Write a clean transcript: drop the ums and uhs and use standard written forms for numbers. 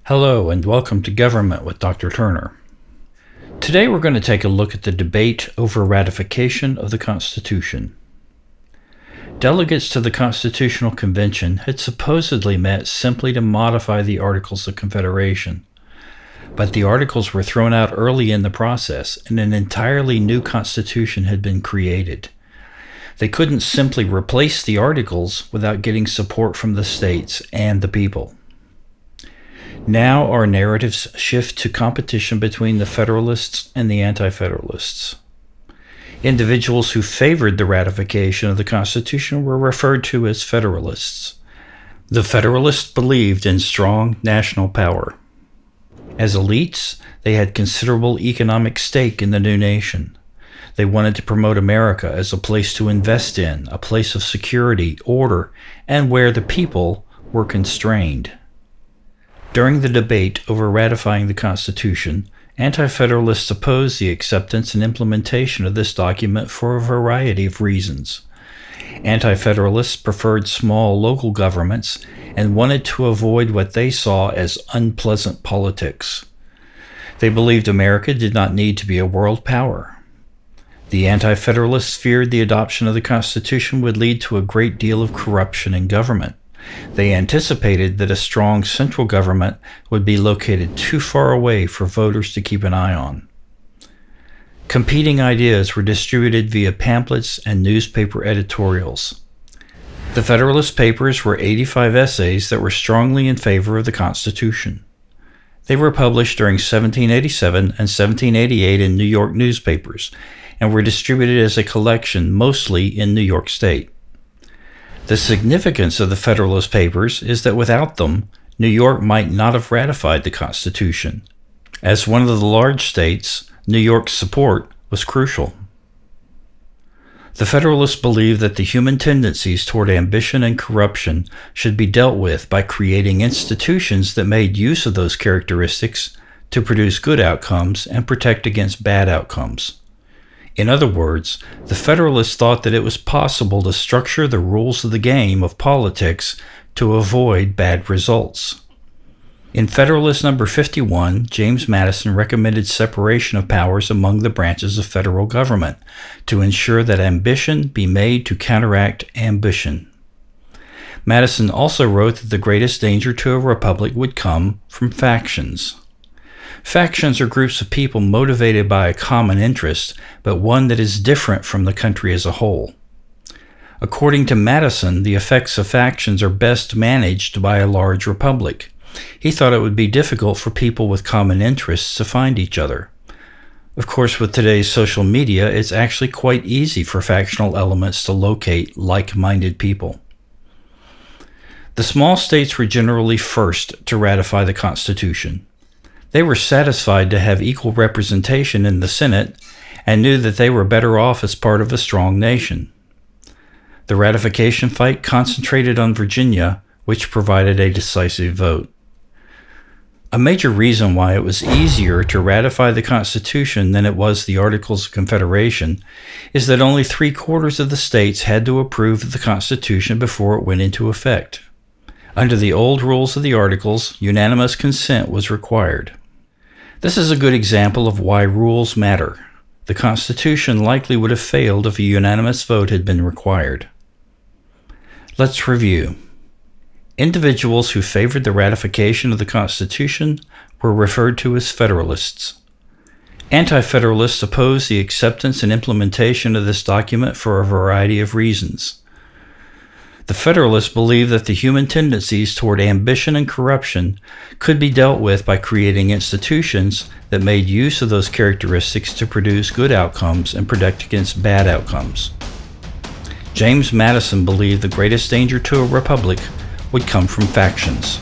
Hello and welcome to Government with Dr. Turner. Today we're going to take a look at the debate over ratification of the Constitution. Delegates to the Constitutional Convention had supposedly met simply to modify the Articles of Confederation, but the Articles were thrown out early in the process and an entirely new Constitution had been created. They couldn't simply replace the Articles without getting support from the states and the people. Now our narratives shift to competition between the Federalists and the Anti-Federalists. Individuals who favored the ratification of the Constitution were referred to as Federalists. The Federalists believed in strong national power. As elites, they had considerable economic stake in the new nation. They wanted to promote America as a place to invest in, a place of security, order, and where the people were constrained. During the debate over ratifying the Constitution, Anti-Federalists opposed the acceptance and implementation of this document for a variety of reasons. Anti-Federalists preferred small local governments and wanted to avoid what they saw as unpleasant politics. They believed America did not need to be a world power. The Anti-Federalists feared the adoption of the Constitution would lead to a great deal of corruption in government. They anticipated that a strong central government would be located too far away for voters to keep an eye on. Competing ideas were distributed via pamphlets and newspaper editorials. The Federalist Papers were 85 essays that were strongly in favor of the Constitution. They were published during 1787 and 1788 in New York newspapers and were distributed as a collection mostly in New York State. The significance of the Federalist Papers is that without them, New York might not have ratified the Constitution. As one of the large states, New York's support was crucial. The Federalists believed that the human tendencies toward ambition and corruption should be dealt with by creating institutions that made use of those characteristics to produce good outcomes and protect against bad outcomes. In other words, the Federalists thought that it was possible to structure the rules of the game of politics to avoid bad results. In Federalist number 51, James Madison recommended separation of powers among the branches of federal government to ensure that ambition be made to counteract ambition. Madison also wrote that the greatest danger to a republic would come from factions. Factions are groups of people motivated by a common interest, but one that is different from the country as a whole. According to Madison, the effects of factions are best managed by a large republic. He thought it would be difficult for people with common interests to find each other. Of course, with today's social media, it's actually quite easy for factional elements to locate like-minded people. The small states were generally first to ratify the Constitution. They were satisfied to have equal representation in the Senate and knew that they were better off as part of a strong nation. The ratification fight concentrated on Virginia, which provided a decisive vote. A major reason why it was easier to ratify the Constitution than it was the Articles of Confederation is that only 3/4 of the states had to approve of the Constitution before it went into effect. Under the old rules of the Articles, unanimous consent was required. This is a good example of why rules matter. The Constitution likely would have failed if a unanimous vote had been required. Let's review. Individuals who favored the ratification of the Constitution were referred to as Federalists. Anti-Federalists opposed the acceptance and implementation of this document for a variety of reasons. The Federalists believed that the human tendencies toward ambition and corruption could be dealt with by creating institutions that made use of those characteristics to produce good outcomes and protect against bad outcomes. James Madison believed the greatest danger to a republic would come from factions.